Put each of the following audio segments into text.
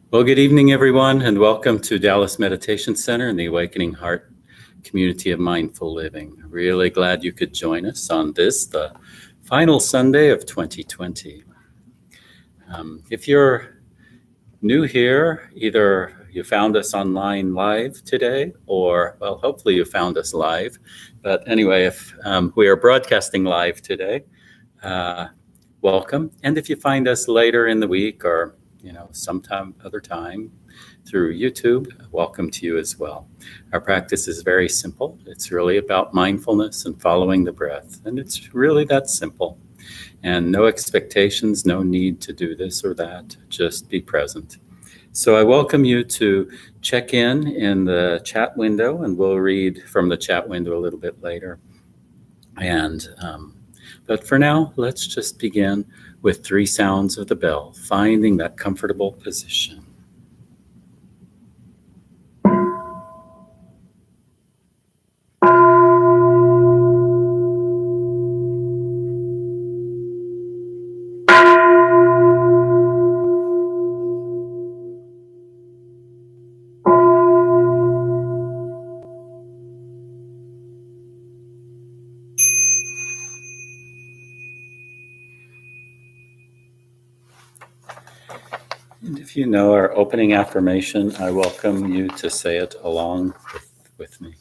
Well, good evening, everyone, and welcome to Dallas Meditation Center and the Awakening Heart Community of Mindful Living. Really glad you could join us on this, the final Sunday of 2020. If you're new here, either you found us online live today, or, well, hopefully you found us live. But anyway, if we are broadcasting live today, welcome. And if you find us later in the week or sometime other time through YouTube, welcome to you as well. Our practice is very simple. It's really about mindfulness and following the breath. And it's really that simple. And no expectations, no need to do this or that. Just be present. So I welcome you to check in the chat window, and we'll read from the chat window a little bit later. But for now, let's just begin with 3 sounds of the bell, finding that comfortable position. And if you know our opening affirmation, I welcome you to say it along with me.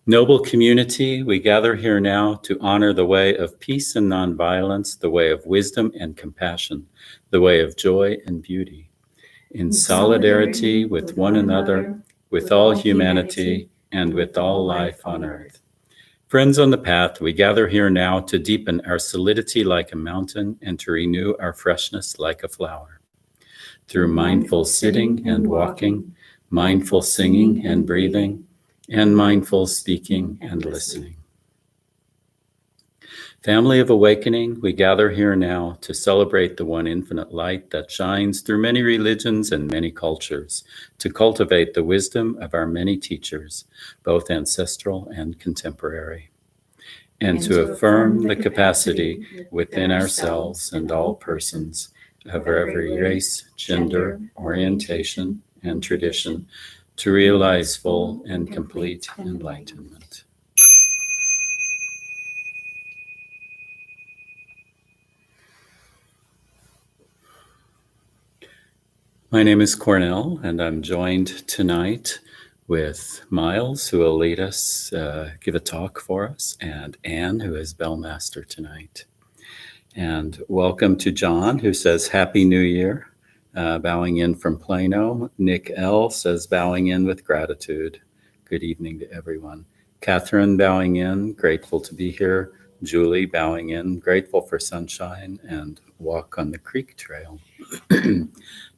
Noble community, we gather here now to honor the way of peace and nonviolence, the way of wisdom and compassion, the way of joy and beauty. In solidarity with one another, with all humanity, and with all life on earth. Friends on the path, we gather here now to deepen our solidity like a mountain and to renew our freshness like a flower. Through mindful sitting and walking, mindful singing and breathing, and mindful speaking and listening. Family of Awakening, we gather here now to celebrate the one infinite light that shines through many religions and many cultures, to cultivate the wisdom of our many teachers, both ancestral and contemporary, and to affirm the capacity within ourselves and all persons of every race, gender, orientation, and tradition to realize full and complete enlightenment. My name is Cornell, and I'm joined tonight with Myles, who will lead us, give a talk for us, and Anne, who is Bellmaster tonight. And welcome to John, who says Happy New Year, bowing in from Plano. Nick L. says bowing in with gratitude. Good evening to everyone. Catherine bowing in, grateful to be here. Julie bowing in, grateful for sunshine and walk on the creek trail.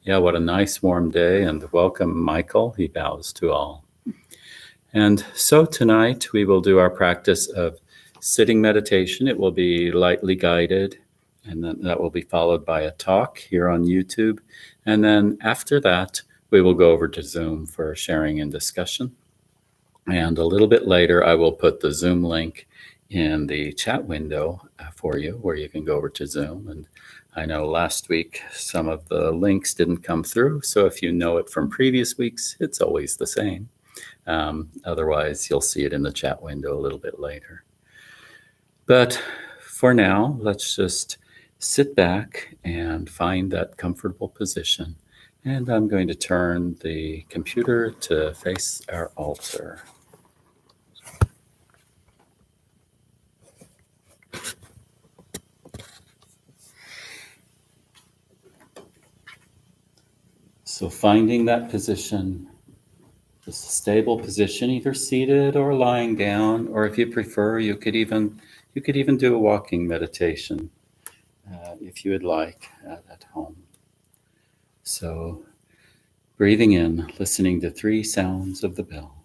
Yeah, what a nice warm day, and welcome Michael, he bows to all. And so tonight we will do our practice of sitting meditation. It will be lightly guided, and then that will be followed by a talk here on YouTube. And then after that, we will go over to Zoom for sharing and discussion. And a little bit later, I will put the Zoom link in the chat window for you, where you can go over to Zoom. And I know last week some of the links didn't come through, so if you know it from previous weeks, it's always the same. Otherwise, you'll see it in the chat window a little bit later. But for now, let's just sit back and find that comfortable position. And I'm going to turn the computer to face our altar. So finding that position, the stable position, either seated or lying down, or if you prefer, you could even do a walking meditation if you would like at home. So breathing in, listening to 3 sounds of the bell.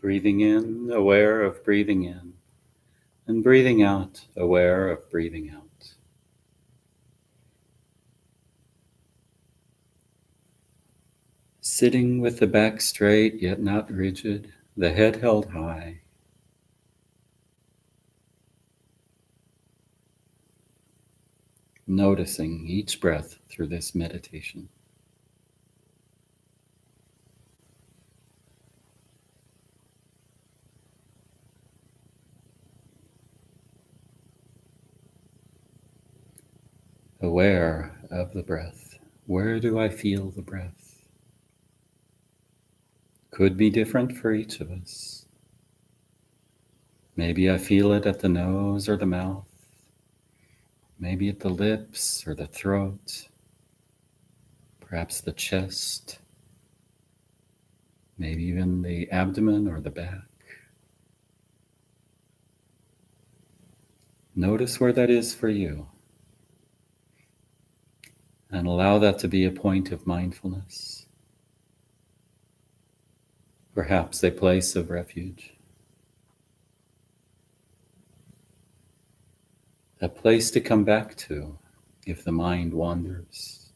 Breathing in, aware of breathing in, and breathing out, aware of breathing out. Sitting with the back straight yet not rigid, the head held high. Noticing each breath through this meditation. Aware of the breath. Where do I feel the breath? Could be different for each of us. Maybe I feel it at the nose or the mouth. Maybe at the lips or the throat. Perhaps the chest. Maybe even the abdomen or the back. Notice where that is for you. And allow that to be a point of mindfulness. Perhaps a place of refuge. A place to come back to if the mind wanders.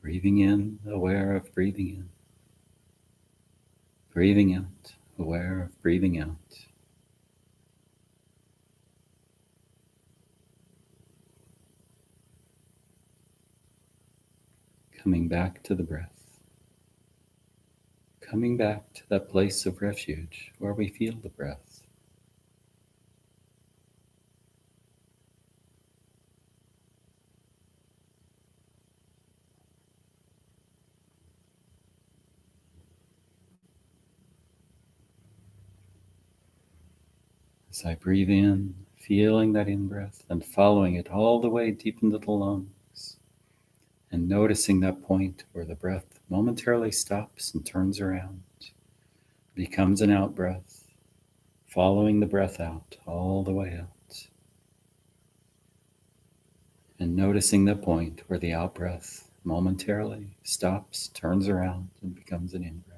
Breathing in, aware of breathing in. Breathing out, aware of breathing out. Coming back to the breath. Coming back to that place of refuge where we feel the breath. As I breathe in, feeling that in-breath and following it all the way deep into the lungs, and noticing that point where the breath momentarily stops and turns around, becomes an out-breath, following the breath out all the way out, and noticing the point where the out-breath momentarily stops, turns around, and becomes an in-breath.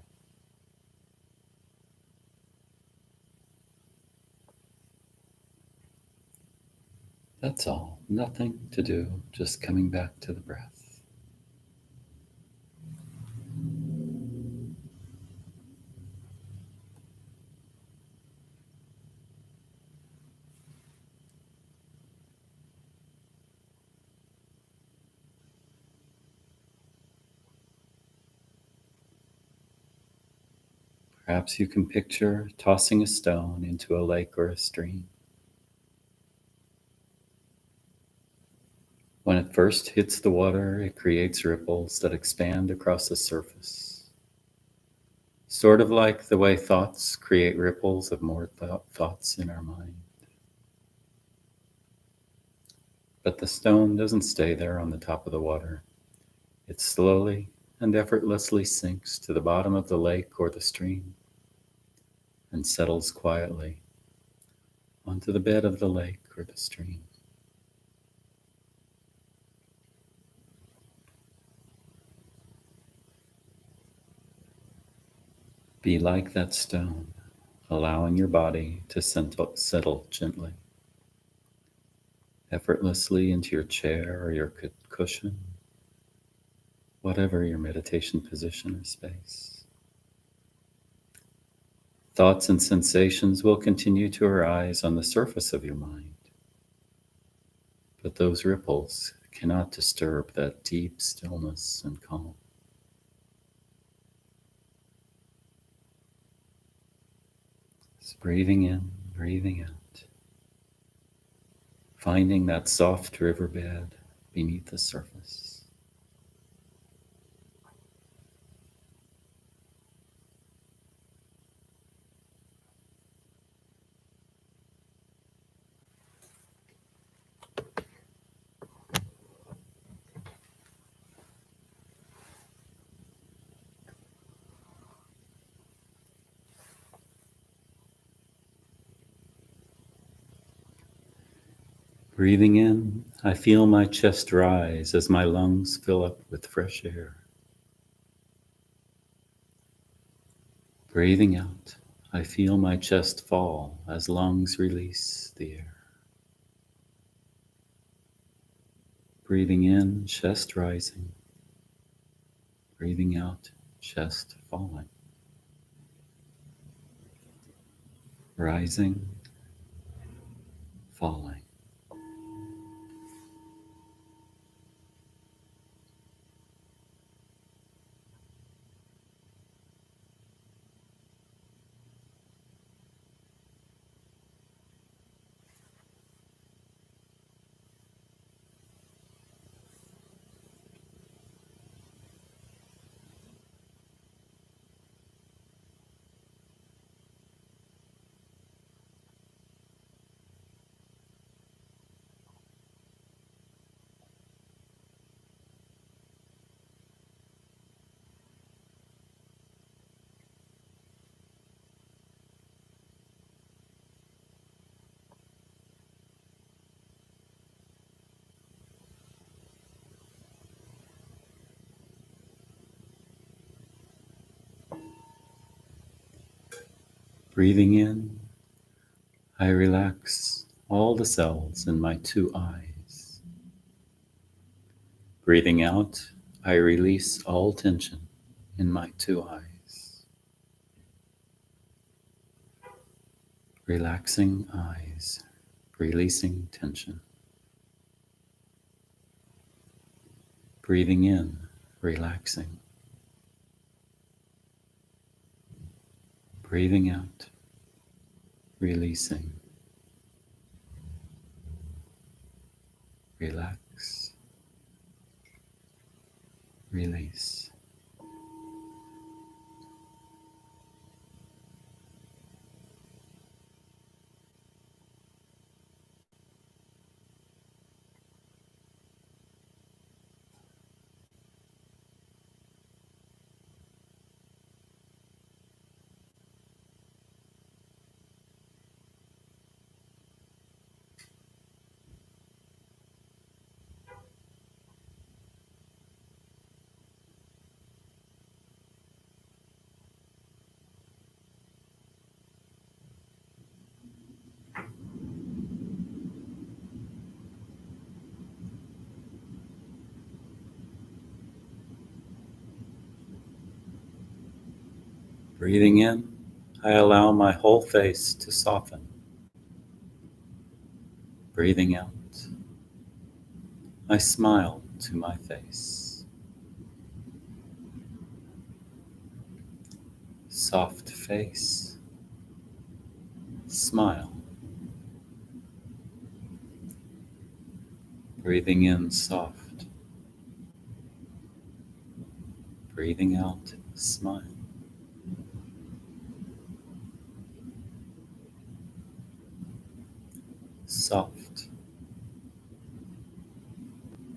That's all. Nothing to do, just coming back to the breath. Perhaps you can picture tossing a stone into a lake or a stream. When it first hits the water, it creates ripples that expand across the surface. Sort of like the way thoughts create ripples of more thoughts in our mind. But the stone doesn't stay there on the top of the water. It slowly and effortlessly sinks to the bottom of the lake or the stream and settles quietly onto the bed of the lake or the stream. Be like that stone, allowing your body to settle gently, effortlessly into your chair or your cushion, whatever your meditation position or space. Thoughts and sensations will continue to arise on the surface of your mind, but those ripples cannot disturb that deep stillness and calm. Just breathing in, breathing out, finding that soft riverbed beneath the surface. Breathing in, I feel my chest rise as my lungs fill up with fresh air. Breathing out, I feel my chest fall as lungs release the air. Breathing in, chest rising. Breathing out, chest falling. Rising, falling. Breathing in, I relax all the cells in my two eyes. Breathing out, I release all tension in my two eyes. Relaxing eyes, releasing tension. Breathing in, relaxing. Breathing out, releasing. Relax, release. Breathing in, I allow my whole face to soften. Breathing out, I smile to my face. Soft face, smile. Breathing in soft. Breathing out, smile. Soft,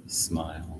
smile.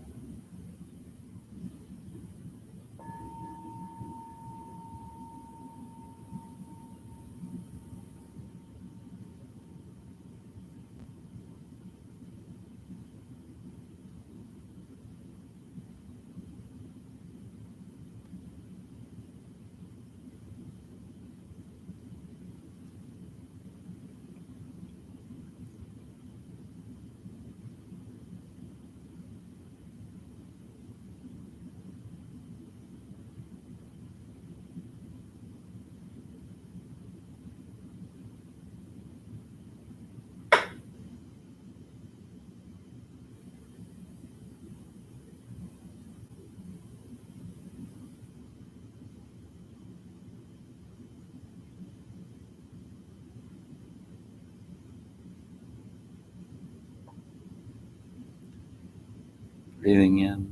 Breathing in,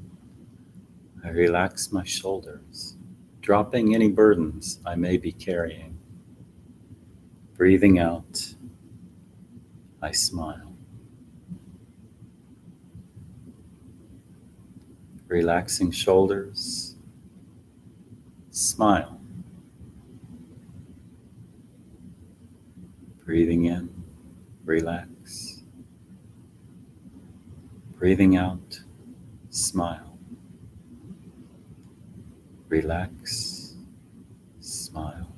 I relax my shoulders, dropping any burdens I may be carrying. Breathing out, I smile. Relaxing shoulders, smile. Breathing in, relax. Breathing out, smile. Relax, smile.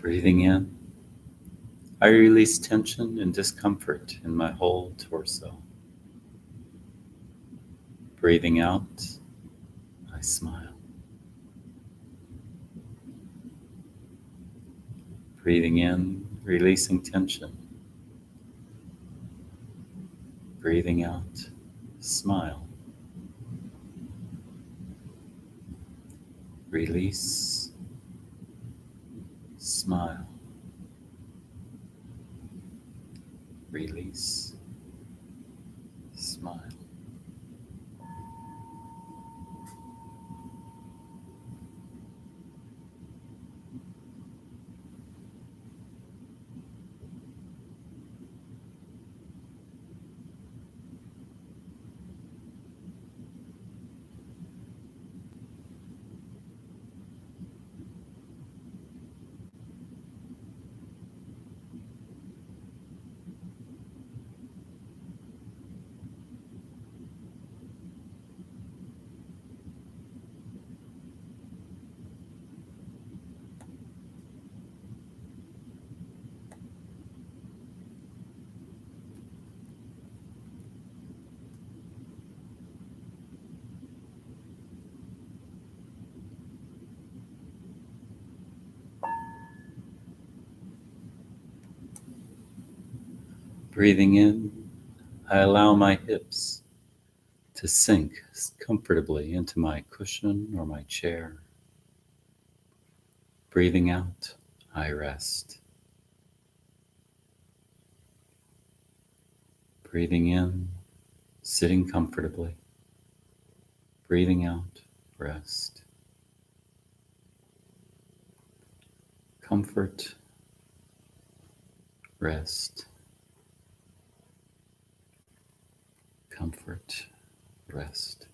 Breathing in, I release tension and discomfort in my whole torso. Breathing out, I smile. Breathing in, releasing tension. Breathing out, smile. Release, smile. Release, smile. Breathing in, I allow my hips to sink comfortably into my cushion or my chair. Breathing out, I rest. Breathing in, sitting comfortably. Breathing out, rest. Comfort, rest. Comfort, rest.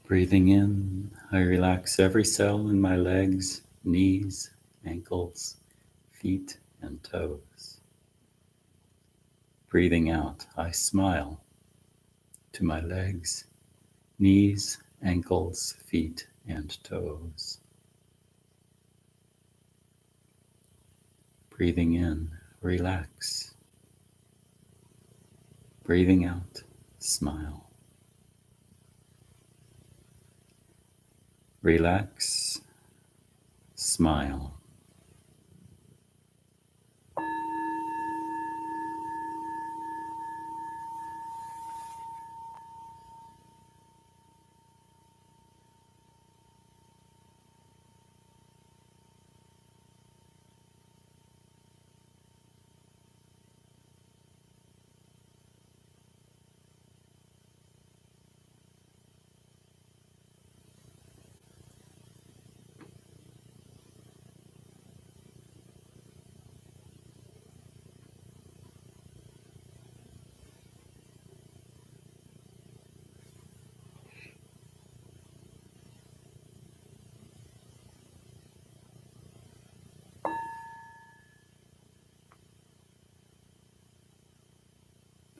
Breathing in, I relax every cell in my legs, knees, ankles, feet, and toes. Breathing out, I smile to my legs, knees, ankles, feet, and toes. Breathing in, relax. Breathing out, smile. Relax, smile.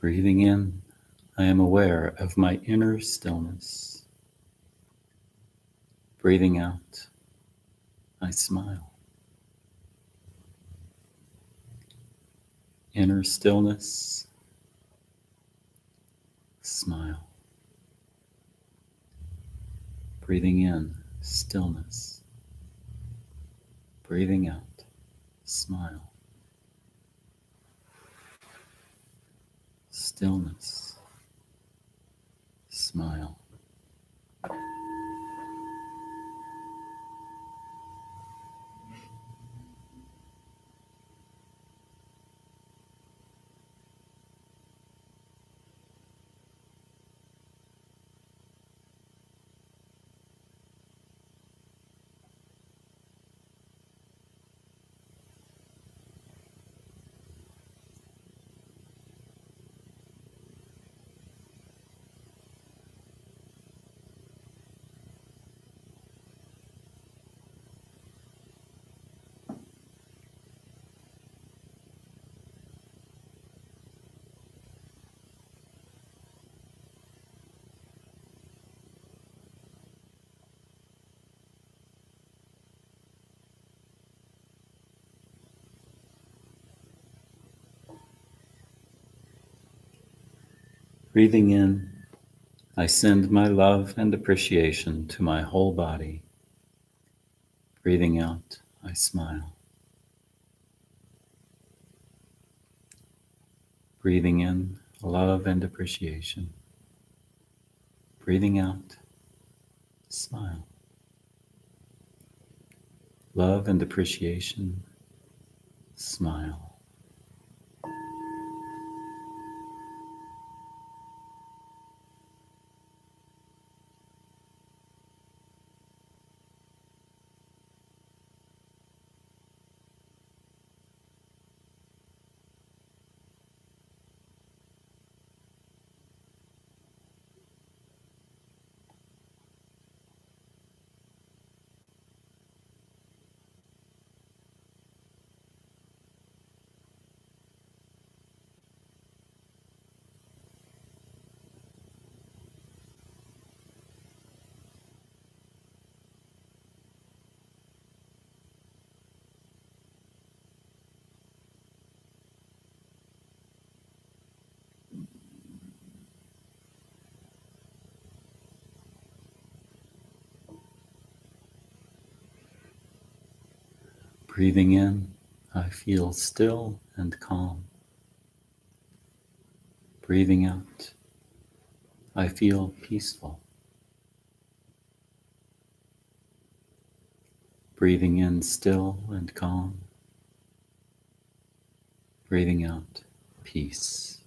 Breathing in, I am aware of my inner stillness. Breathing out, I smile. Inner stillness, smile. Breathing in, stillness. Breathing out, smile. Stillness, smile. Breathing in, I send my love and appreciation to my whole body. Breathing out, I smile. Breathing in, love and appreciation. Breathing out, smile. Love and appreciation, smile. Breathing in, I feel still and calm. Breathing out, I feel peaceful. Breathing in, still and calm. Breathing out, peace.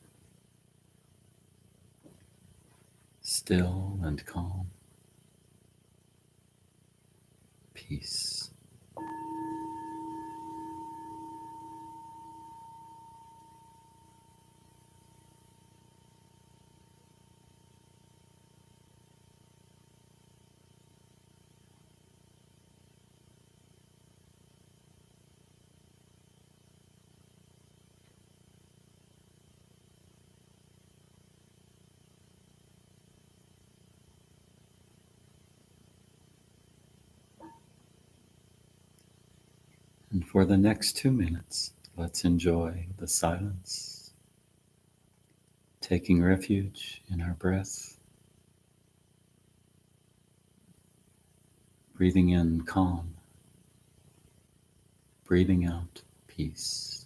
Still and calm. Peace. And for the next 2 minutes, let's enjoy the silence, taking refuge in our breath, breathing in calm, breathing out peace.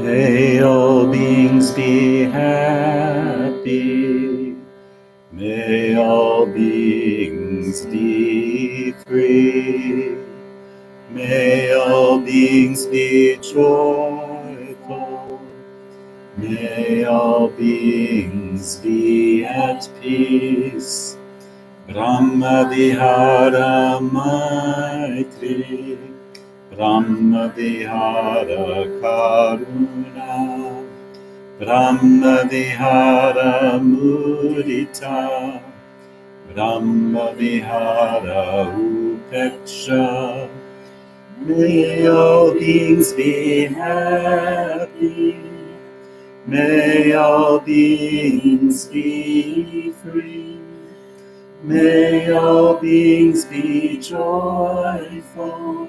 May all beings be happy. May all beings be free. May all beings be joyful. May all beings be at peace. Brahma Vihara Maitri. Brahma Vihara Karuna. Brahma Vihara Mudita. Brahma Vihara Upeksha. May all beings be happy. May all beings be free. May all beings be joyful.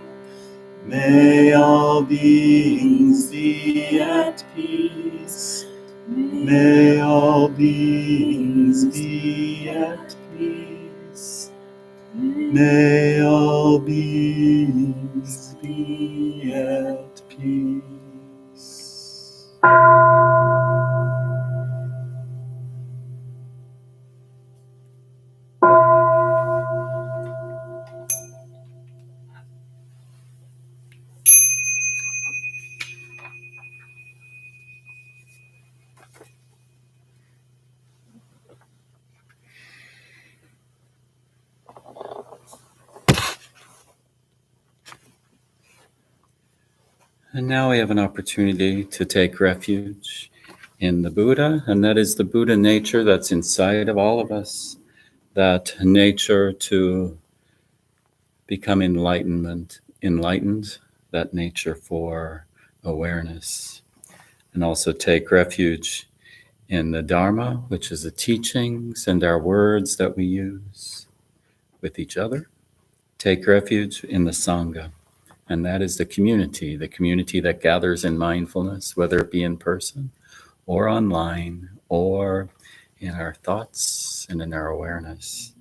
May all beings be at peace. May all beings be at peace. May all beings be at peace. And now we have an opportunity to take refuge in the Buddha, and that is the Buddha nature that's inside of all of us, that nature to become enlightened, that nature for awareness, and also take refuge in the Dharma, which is the teachings and our words that we use with each other. Take refuge in the Sangha, and that is the community that gathers in mindfulness, whether it be in person or online or in our thoughts and in our awareness.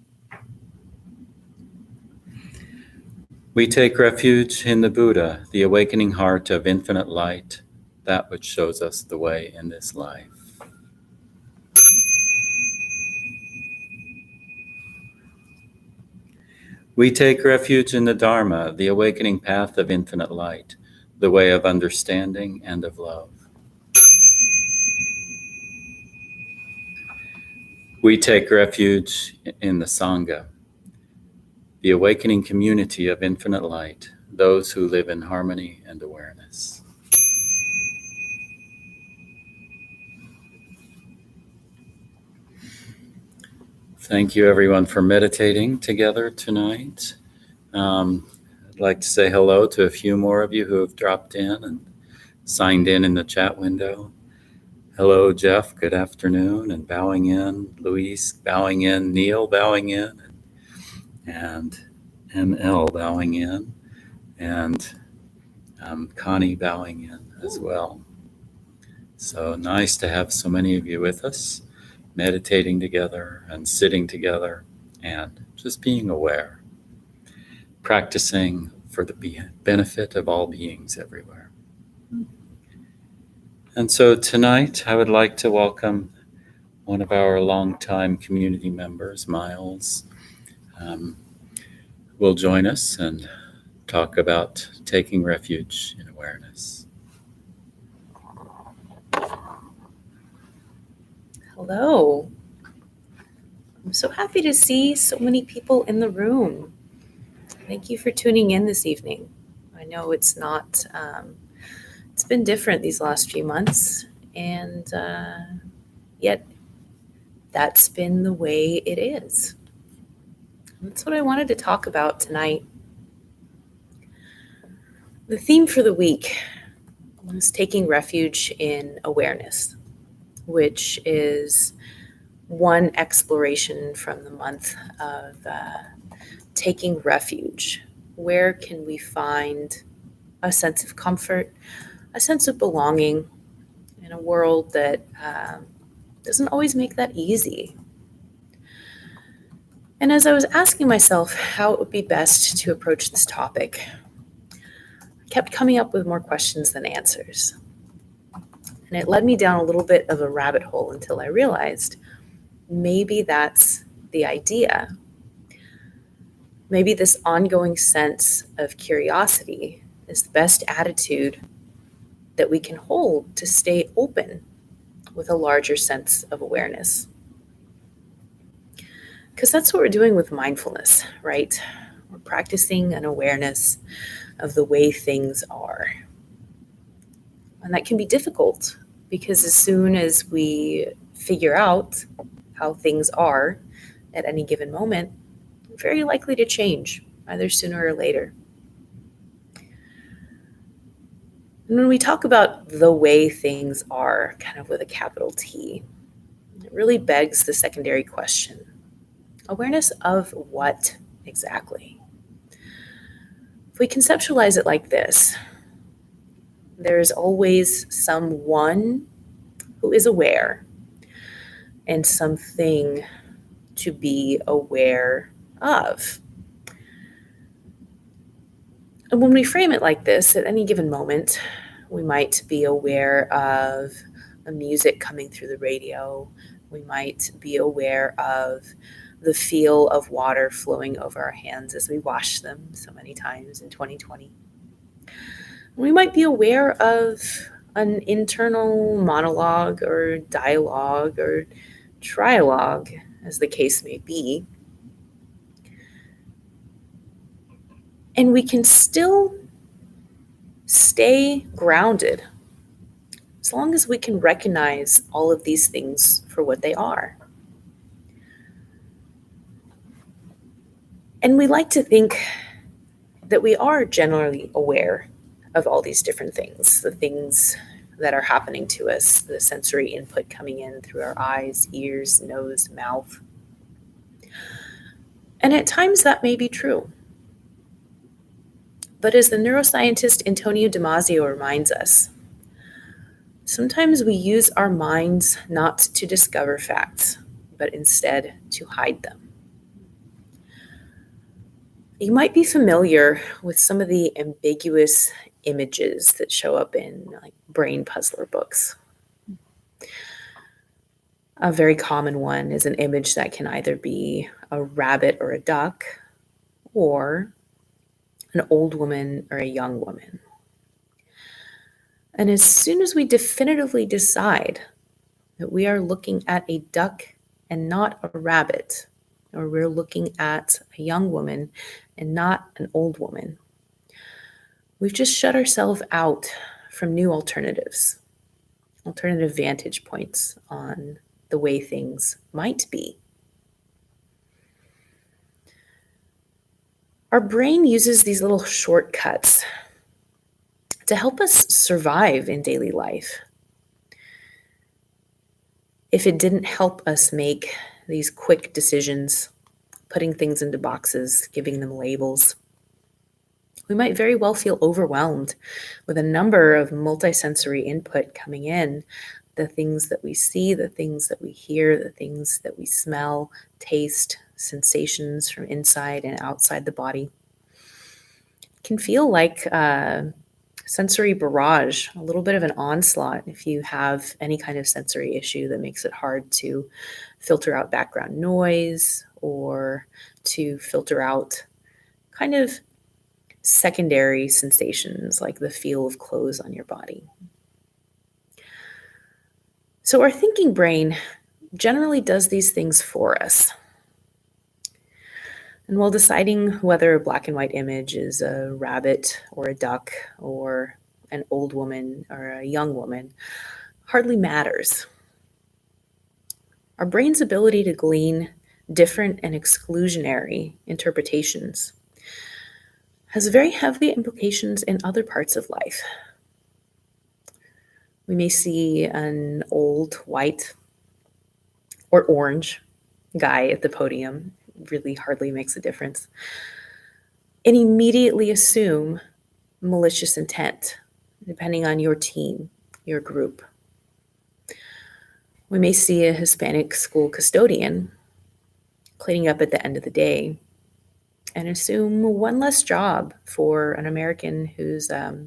We take refuge in the Buddha, the awakening heart of infinite light, that which shows us the way in this life. We take refuge in the Dharma, the awakening path of infinite light, the way of understanding and of love. We take refuge in the Sangha, the awakening community of infinite light, those who live in harmony and awareness. Thank you, everyone, for meditating together tonight. I'd like to say hello to a few more of you who have dropped in and signed in the chat window. Hello, Jeff. Good afternoon. And bowing in, Luis bowing in, Neil bowing in, and ML bowing in, and Connie bowing in as well. So nice to have so many of you with us, meditating together and sitting together and just being aware, practicing for the benefit of all beings everywhere. And so tonight I would like to welcome one of our longtime community members, Myles, will join us and talk about taking refuge in awareness. Hello. I'm so happy to see so many people in the room. Thank you for tuning in this evening. I know it's not, it's been different these last few months, and yet that's been the way it is. That's what I wanted to talk about tonight. The theme for the week was taking refuge in awareness, which is one exploration from the month of taking refuge. Where can we find a sense of comfort, a sense of belonging in a world that doesn't always make that easy? And as I was asking myself how it would be best to approach this topic, I kept coming up with more questions than answers. And it led me down a little bit of a rabbit hole until I realized maybe that's the idea. Maybe this ongoing sense of curiosity is the best attitude that we can hold to stay open with a larger sense of awareness. Because that's what we're doing with mindfulness, right? We're practicing an awareness of the way things are. And that can be difficult because as soon as we figure out how things are at any given moment, we're very likely to change, either sooner or later. And when we talk about the way things are, kind of with a capital T, it really begs the secondary question. Awareness of what exactly? If we conceptualize it like this, there's always someone who is aware and something to be aware of. And when we frame it like this, at any given moment, we might be aware of the music coming through the radio. We might be aware of the feel of water flowing over our hands as we wash them so many times in 2020. We might be aware of an internal monologue or dialogue or trialogue, as the case may be. And we can still stay grounded as long as we can recognize all of these things for what they are. And we like to think that we are generally aware of all these different things, the things that are happening to us, the sensory input coming in through our eyes, ears, nose, mouth. And at times that may be true. But as the neuroscientist Antonio Damasio reminds us, sometimes we use our minds not to discover facts, but instead to hide them. You might be familiar with some of the ambiguous images that show up in like brain puzzler books. A very common one is an image that can either be a rabbit or a duck, or an old woman or a young woman. And as soon as we definitively decide that we are looking at a duck and not a rabbit, or we're looking at a young woman and not an old woman, we've just shut ourselves out from new alternatives, alternative vantage points on the way things might be. Our brain uses these little shortcuts to help us survive in daily life. If it didn't help us make these quick decisions, putting things into boxes, giving them labels, we might very well feel overwhelmed with a number of multisensory input coming in. The things that we see, the things that we hear, the things that we smell, taste, sensations from inside and outside the body. It can feel like sensory barrage, a little bit of an onslaught if you have any kind of sensory issue that makes it hard to filter out background noise or to filter out kind of secondary sensations like the feel of clothes on your body. So our thinking brain generally does these things for us. And while deciding whether a black and white image is a rabbit or a duck or an old woman or a young woman hardly matters. Our brain's ability to glean different and exclusionary interpretations has very heavy implications in other parts of life. We may see an old white or orange guy at the podium, really hardly makes a difference, and immediately assume malicious intent, depending on your team, your group. We may see a Hispanic school custodian cleaning up at the end of the day and assume one less job for an American who's a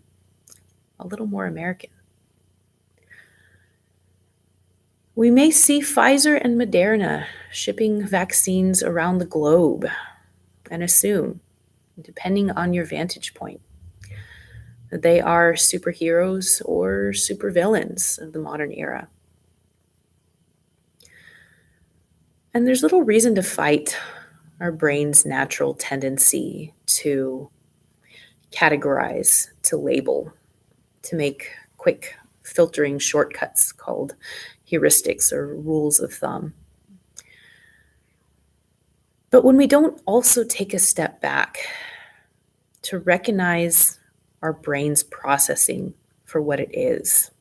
little more American. We may see Pfizer and Moderna shipping vaccines around the globe and assume, depending on your vantage point, that they are superheroes or supervillains of the modern era. And there's little reason to fight our brain's natural tendency to categorize, to label, to make quick filtering shortcuts called heuristics or rules of thumb. But when we don't also take a step back to recognize our brain's processing for what it is,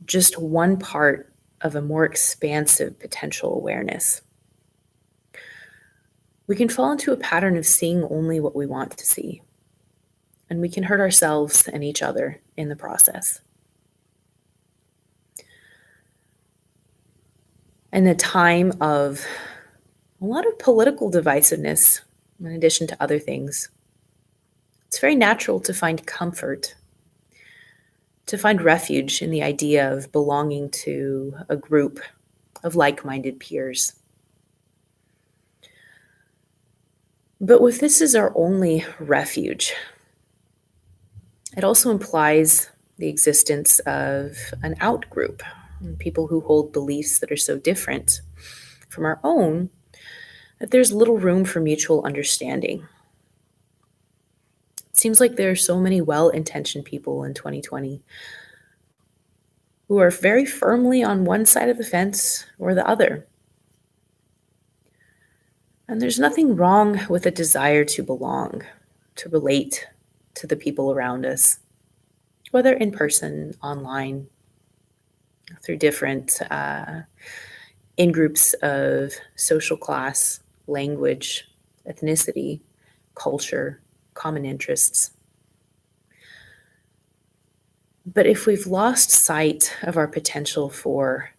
just one part of a more expansive potential awareness, we can fall into a pattern of seeing only what we want to see, and we can hurt ourselves and each other in the process. In a time of a lot of political divisiveness, in addition to other things, it's very natural to find comfort, to find refuge in the idea of belonging to a group of like-minded peers. But if this is our only refuge, it also implies the existence of an out-group, people who hold beliefs that are so different from our own that there's little room for mutual understanding. It seems like there are so many well-intentioned people in 2020 who are very firmly on one side of the fence or the other. And there's nothing wrong with a desire to belong, to relate to the people around us, whether in person, online, through different in-groups of social class, language, ethnicity, culture, common interests. But if we've lost sight of our potential for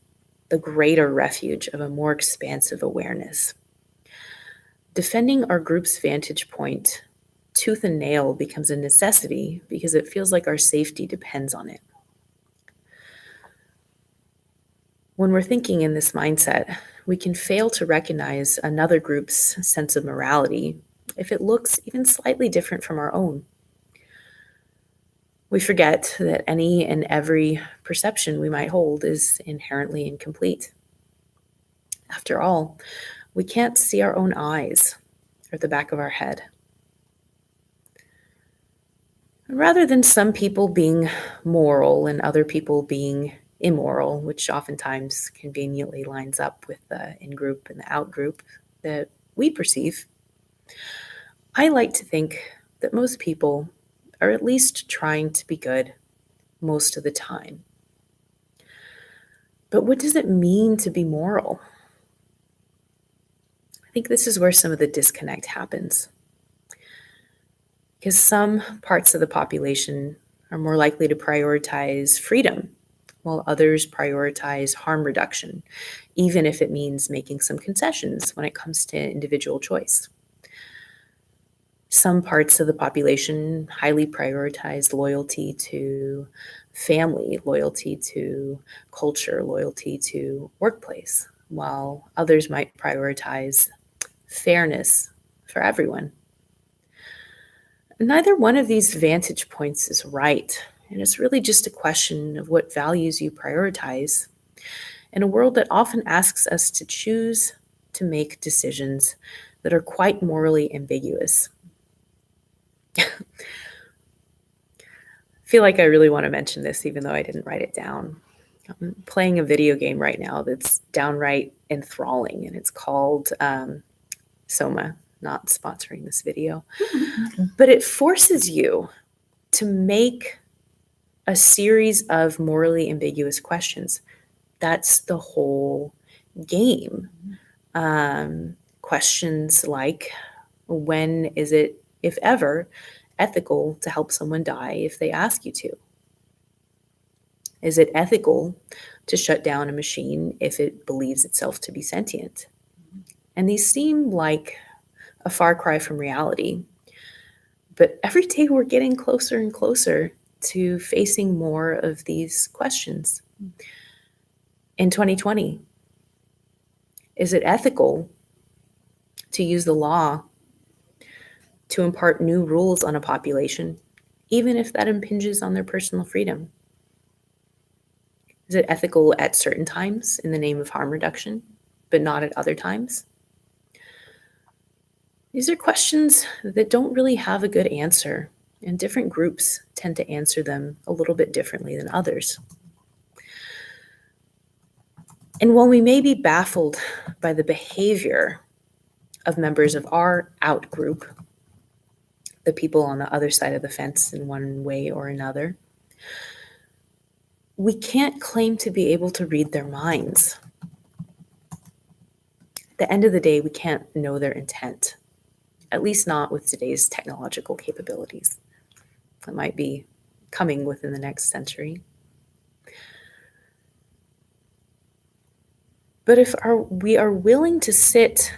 the greater refuge of a more expansive awareness, defending our group's vantage point tooth and nail becomes a necessity because it feels like our safety depends on it. When we're thinking in this mindset, we can fail to recognize another group's sense of morality if it looks even slightly different from our own. We forget that any and every perception we might hold is inherently incomplete. After all, we can't see our own eyes or the back of our head. Rather than some people being moral and other people being immoral, which oftentimes conveniently lines up with the in-group and the out-group that we perceive, I like to think that most people are at least trying to be good most of the time. But what does it mean to be moral? I think this is where some of the disconnect happens. Because some parts of the population are more likely to prioritize freedom, while others prioritize harm reduction, even if it means making some concessions when it comes to individual choice. Some parts of the population highly prioritize loyalty to family, loyalty to culture, loyalty to workplace, while others might prioritize fairness for everyone. Neither one of these vantage points is right, and it's really just a question of what values you prioritize in a world that often asks us to choose to make decisions that are quite morally ambiguous. I feel like I really want to mention this, even though I didn't write it down. I'm playing a video game right now that's downright enthralling, and it's called Soma, not sponsoring this video. But it forces you to make a series of morally ambiguous questions. That's the whole game. Questions like, when is it, if ever, ethical to help someone die if they ask you to? Is it ethical to shut down a machine if it believes itself to be sentient? And these seem like a far cry from reality. But every day we're getting closer and closer to facing more of these questions. in 2020? Is it ethical to use the law to impart new rules on a population, even if that impinges on their personal freedom? Is it ethical at certain times in the name of harm reduction, but not at other times? These are questions that don't really have a good answer, and different groups tend to answer them a little bit differently than others. And while we may be baffled by the behavior of members of our out group, the people on the other side of the fence in one way or another, we can't claim to be able to read their minds. At the end of the day, we can't know their intent, at least not with today's technological capabilities that might be coming within the next century. But if we are willing to sit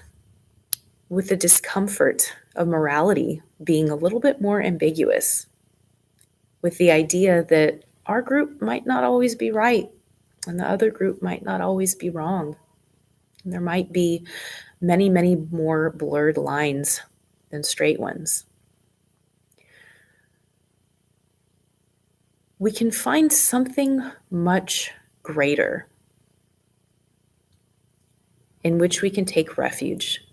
with the discomfort of morality being a little bit more ambiguous, with the idea that our group might not always be right and the other group might not always be wrong, and there might be many, many more blurred lines than straight ones, we can find something much greater in which we can take refuge,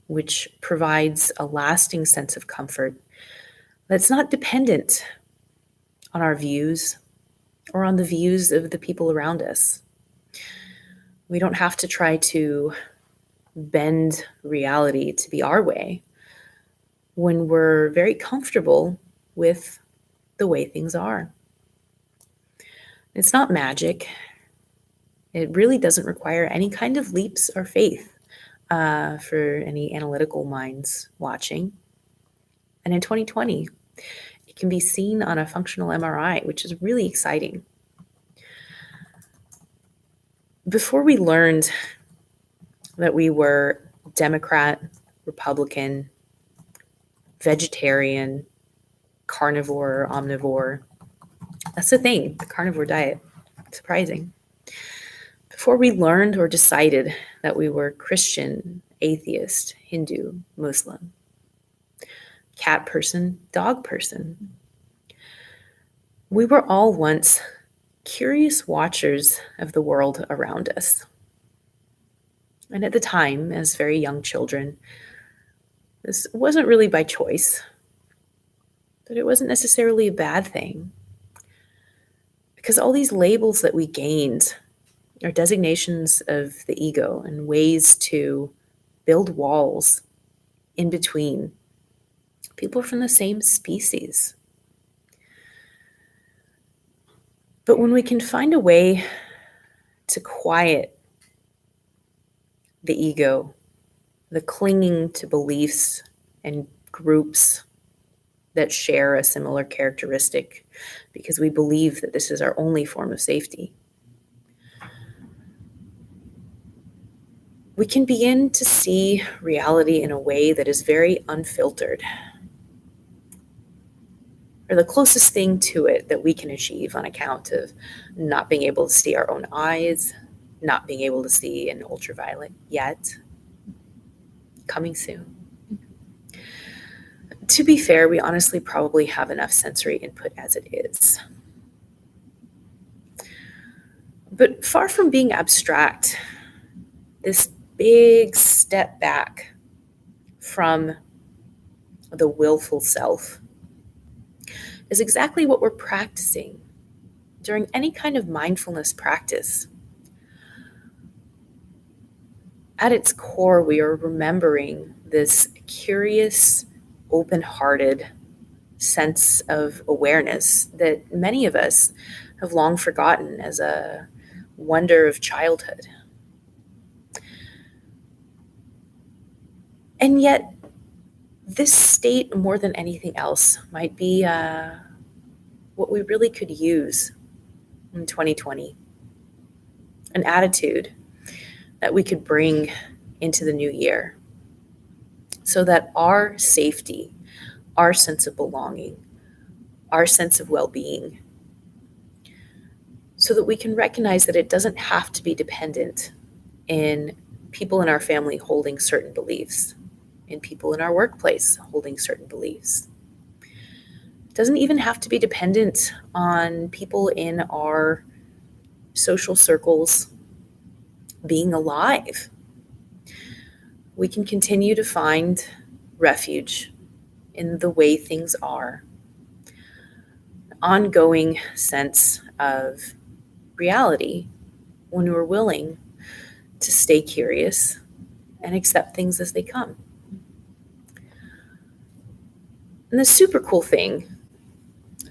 which provides a lasting sense of comfort that's not dependent on our views or on the views of the people around us. We don't have to try to bend reality to be our way when we're very comfortable with the way things are. It's not magic. It really doesn't require any kind of leaps or faith for any analytical minds watching. And in 2020, it can be seen on a functional MRI, which is really exciting. Before we learned that we were Democrat, Republican, vegetarian, carnivore, omnivore, that's the thing, the carnivore diet. Surprising. Before we learned or decided that we were Christian, atheist, Hindu, Muslim, cat person, dog person, we were all once curious watchers of the world around us. And at the time, as very young children, this wasn't really by choice, but it wasn't necessarily a bad thing. Because all these labels that we gained are designations of the ego and ways to build walls in between people from the same species. But when we can find a way to quiet the ego, the clinging to beliefs and groups that share a similar characteristic, because we believe that this is our only form of safety, we can begin to see reality in a way that is very unfiltered, or the closest thing to it that we can achieve on account of not being able to see our own eyes, not being able to see in ultraviolet yet, coming soon. To be fair, we honestly probably have enough sensory input as it is. But far from being abstract, this big step back from the willful self is exactly what we're practicing during any kind of mindfulness practice. At its core, we are remembering this curious, open-hearted sense of awareness that many of us have long forgotten as a wonder of childhood. And yet, this state, more than anything else, might be what we really could use in 2020. An attitude that we could bring into the new year so that our safety, our sense of belonging, our sense of well-being so that we can recognize that it doesn't have to be dependent in people in our family holding certain beliefs, in people in our workplace holding certain beliefs. It doesn't even have to be dependent on people in our social circles being alive. We can continue to find refuge in the way things are, an ongoing sense of reality when we're willing to stay curious and accept things as they come. And the super cool thing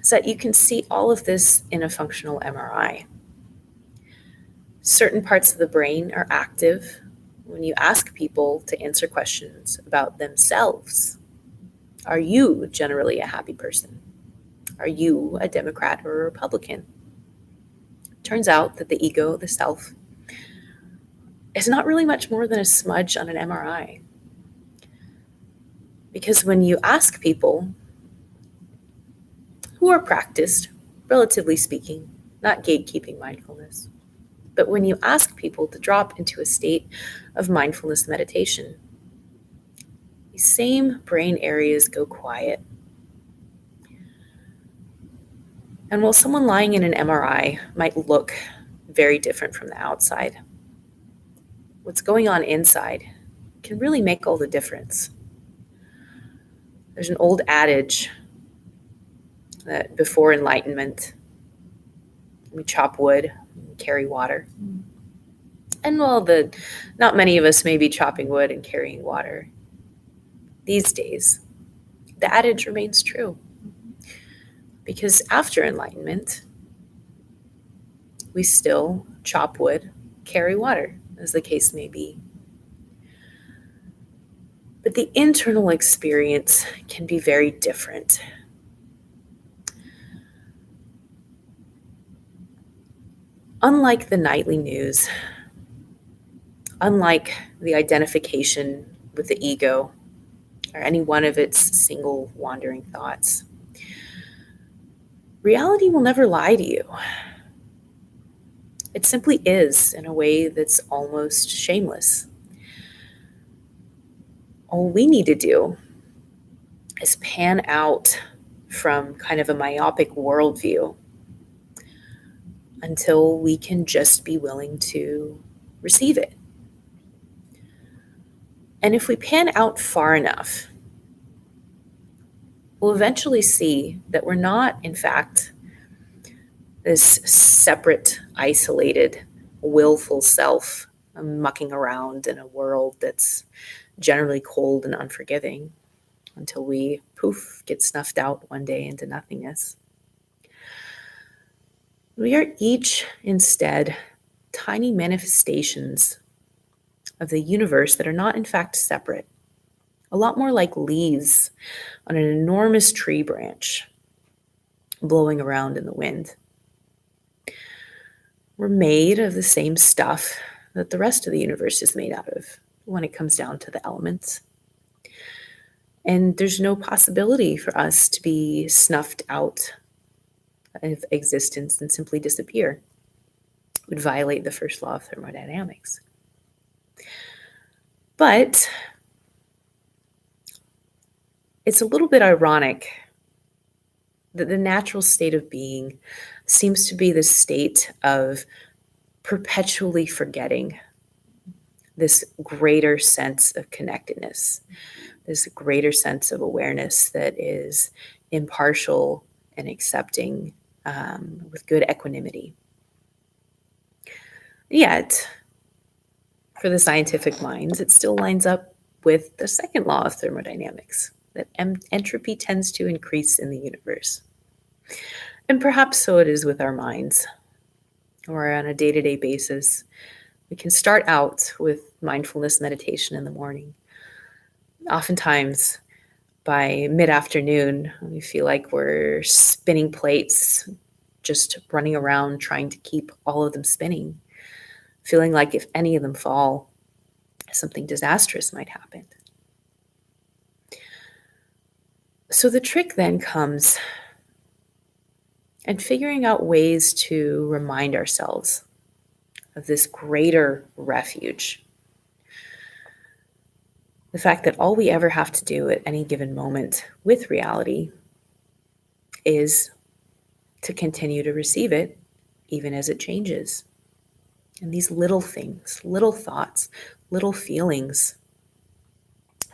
is that you can see all of this in a functional MRI. Certain parts of the brain are active when you ask people to answer questions about themselves. Are you generally a happy person? Are you a Democrat or a Republican? Turns out that the ego, the self, is not really much more than a smudge on an MRI. Because when you ask people who are practiced, relatively speaking, not gatekeeping mindfulness, but when you ask people to drop into a state of mindfulness meditation, these same brain areas go quiet. And while someone lying in an MRI might look very different from the outside, what's going on inside can really make all the difference. There's an old adage that before enlightenment, we chop wood, and carry water. And while not many of us may be chopping wood and carrying water these days, the adage remains true. Because after enlightenment, we still chop wood, carry water, as the case may be. But the internal experience can be very different. Unlike the nightly news, unlike the identification with the ego or any one of its single wandering thoughts, reality will never lie to you. It simply is in a way that's almost shameless. All we need to do is pan out from kind of a myopic worldview until we can just be willing to receive it. And if we pan out far enough, we'll eventually see that we're not, in fact, this separate, isolated, willful self mucking around in a world that's generally cold and unforgiving until we, poof, get snuffed out one day into nothingness. We are each, instead, tiny manifestations of the universe that are not, in fact, separate. A lot more like leaves on an enormous tree branch blowing around in the wind. We're made of the same stuff that the rest of the universe is made out of when it comes down to the elements. And there's no possibility for us to be snuffed out of existence and simply disappear. It would violate the first law of thermodynamics. But it's a little bit ironic that the natural state of being seems to be the state of perpetually forgetting this greater sense of connectedness, this greater sense of awareness that is impartial and accepting with good equanimity. Yet, for the scientific minds, it still lines up with the second law of thermodynamics, that entropy tends to increase in the universe. And perhaps so it is with our minds, or on a day-to-day basis. We can start out with mindfulness meditation in the morning. Oftentimes, by mid-afternoon, we feel like we're spinning plates, just running around trying to keep all of them spinning, feeling like if any of them fall, something disastrous might happen. So the trick then comes and figuring out ways to remind ourselves of this greater refuge. The fact that all we ever have to do at any given moment with reality is to continue to receive it, even as it changes. And these little things, little thoughts, little feelings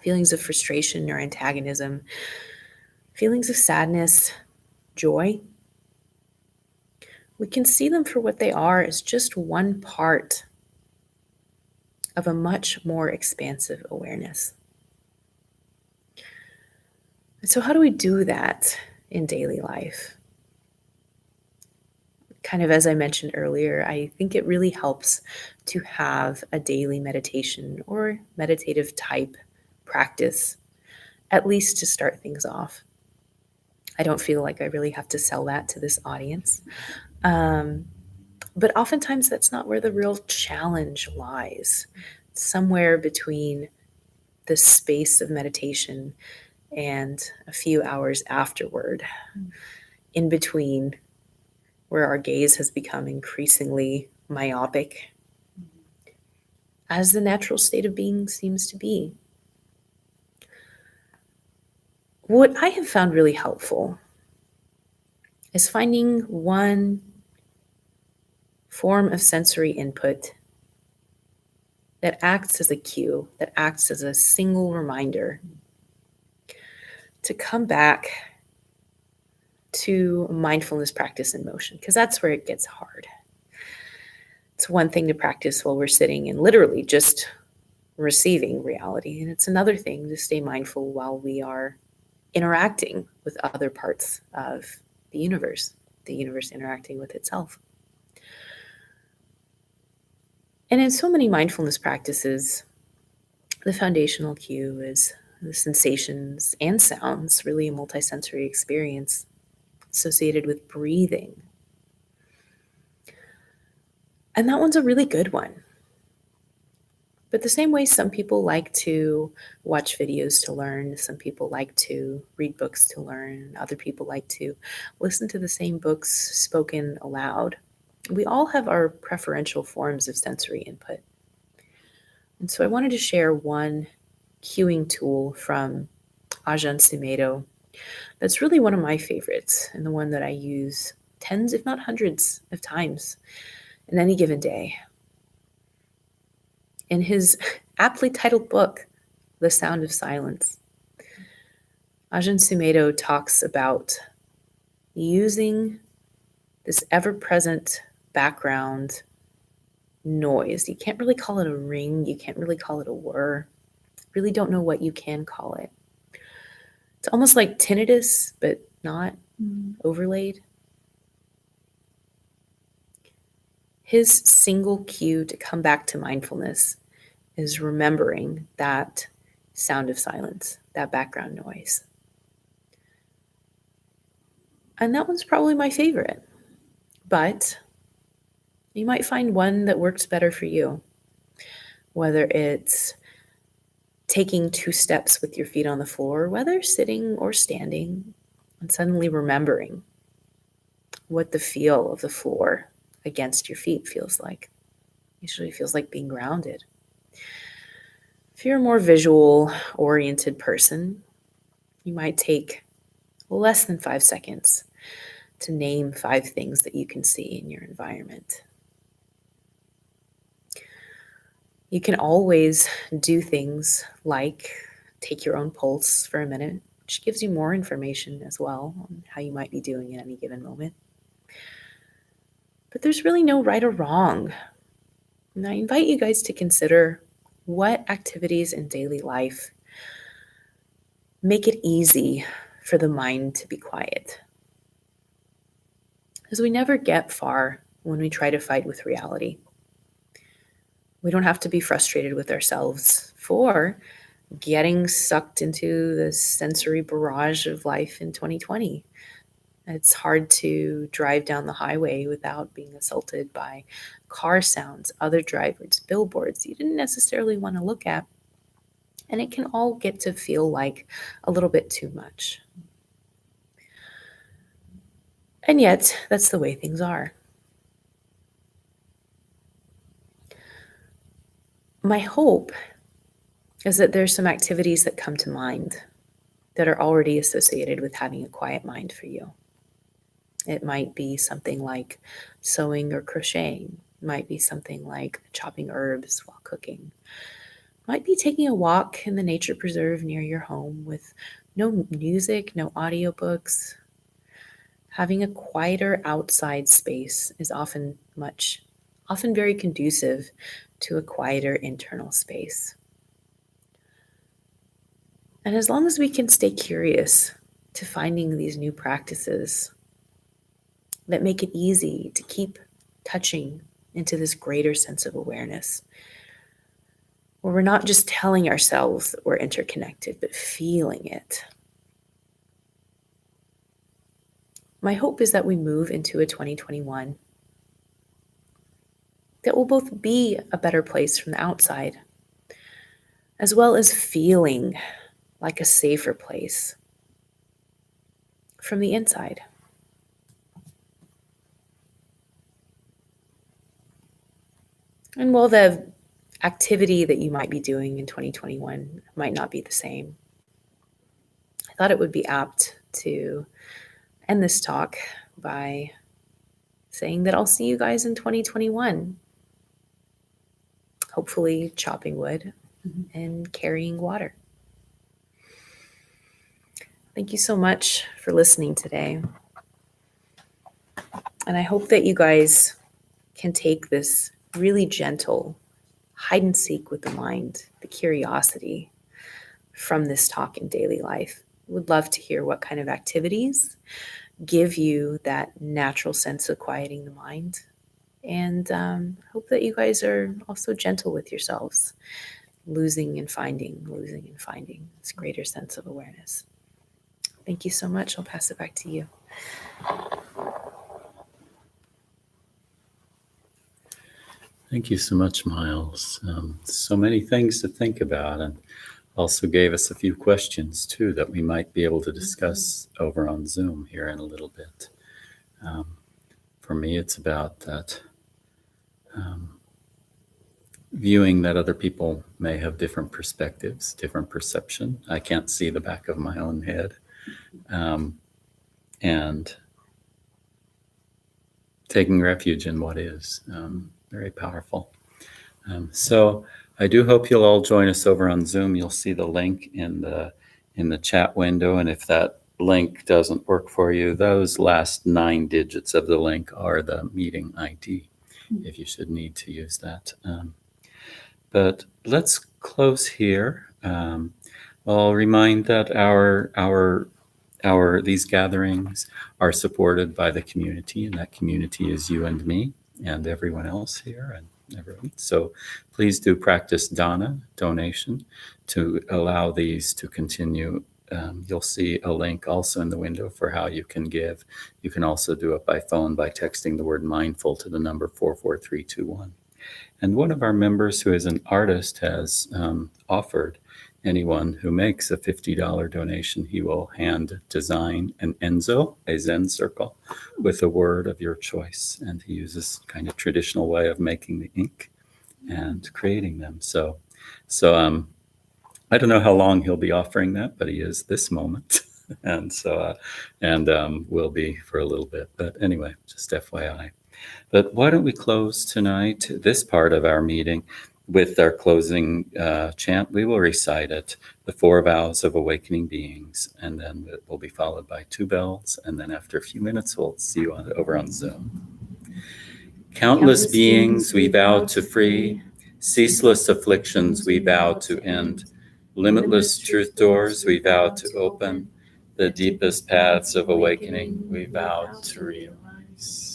of frustration or antagonism, feelings of sadness, joy, we can see them for what they are as just one part of a much more expansive awareness. And so, how do we do that in daily life? Kind of as I mentioned earlier, I think it really helps to have a daily meditation or meditative type practice, at least to start things off. I don't feel like I really have to sell that to this audience. But oftentimes that's not where the real challenge lies. Somewhere between the space of meditation and a few hours afterward, in between where our gaze has become increasingly myopic, as the natural state of being seems to be. What I have found really helpful is finding one form of sensory input that acts as a cue, that acts as a single reminder to come back to mindfulness practice in motion, because that's where it gets hard. It's one thing to practice while we're sitting and literally just receiving reality, and it's another thing to stay mindful while we are interacting with other parts of the universe interacting with itself. And in so many mindfulness practices, the foundational cue is the sensations and sounds, really a multisensory experience associated with breathing. And that one's a really good one. But the same way some people like to watch videos to learn, some people like to read books to learn, other people like to listen to the same books spoken aloud. We all have our preferential forms of sensory input. And so I wanted to share one cueing tool from Ajahn Sumedho that's really one of my favorites and the one that I use tens, if not hundreds of times in any given day. In his aptly titled book, The Sound of Silence, Ajahn Sumedho talks about using this ever-present background noise. You can't really call it a ring. You can't really call it a whir. Really don't know what you can call it. It's almost like tinnitus, but not overlaid. His single cue to come back to mindfulness is remembering that sound of silence, that background noise. And that one's probably my favorite, but you might find one that works better for you, whether it's taking 2 steps with your feet on the floor, whether sitting or standing, and suddenly remembering what the feel of the floor against your feet feels like. Usually feels like being grounded. If you're a more visual oriented person, you might take less than 5 seconds to name 5 things that you can see in your environment. You can always do things like take your own pulse for a minute, which gives you more information as well on how you might be doing at any given moment. But there's really no right or wrong. And I invite you guys to consider what activities in daily life make it easy for the mind to be quiet. Because we never get far when we try to fight with reality. We don't have to be frustrated with ourselves for getting sucked into the sensory barrage of life in 2020. It's hard to drive down the highway without being assaulted by car sounds, other drivers, billboards you didn't necessarily want to look at. And it can all get to feel like a little bit too much. And yet, that's the way things are. My hope is that there's some activities that come to mind that are already associated with having a quiet mind for you. It might be something like sewing or crocheting. It might be something like chopping herbs while cooking. It might be taking a walk in the nature preserve near your home with no music, no audiobooks. Having a quieter outside space is often very conducive to a quieter internal space. And as long as we can stay curious to finding these new practices that make it easy to keep touching into this greater sense of awareness, where we're not just telling ourselves that we're interconnected, but feeling it. My hope is that we move into a 2021 that will both be a better place from the outside, as well as feeling like a safer place from the inside. And while the activity that you might be doing in 2021 might not be the same, I thought it would be apt to end this talk by saying that I'll see you guys in 2021. Hopefully chopping wood and carrying water. Thank you so much for listening today. And I hope that you guys can take this really gentle hide and seek with the mind, the curiosity from this talk in daily life. Would love to hear what kind of activities give you that natural sense of quieting the mind. And hope that you guys are also gentle with yourselves, losing and finding this greater sense of awareness. Thank you so much. I'll pass it back to you. Thank you so much, Myles. So many things to think about, and also gave us a few questions too that we might be able to discuss over on Zoom here in a little bit. For me, it's about that viewing that other people may have different perspectives, different perception. I can't see the back of my own head. And taking refuge in what is very powerful. So I do hope you'll all join us over on Zoom. You'll see the link in the chat window. And if that link doesn't work for you, those last 9 digits of the link are the meeting ID, if you should need to use that. But let's close here. I'll remind that these gatherings are supported by the community, and that community is you and me and everyone else here and everyone. So please do practice donation to allow these to continue. You'll see a link also in the window for how you can give. You can also do it by phone by texting the word mindful to the number 44321. And one of our members who is an artist has offered anyone who makes a $50 donation, he will hand design an Enzo, a Zen circle, with a word of your choice. And he uses kind of traditional way of making the ink and creating them. So I don't know how long he'll be offering that, but he is this moment. And will be for a little bit. But anyway, just FYI. But why don't we close tonight, this part of our meeting, with our closing chant. We will recite it, the 4 vows of awakening beings, and then it will be followed by 2 bells. And then after a few minutes, we'll see you over on Zoom. Countless beings we vow to free, ceaseless afflictions we vow to end, limitless truth doors we vow to open, the deepest paths of awakening we vow to realize.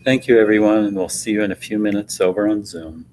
Thank you, everyone, and we'll see you in a few minutes over on Zoom.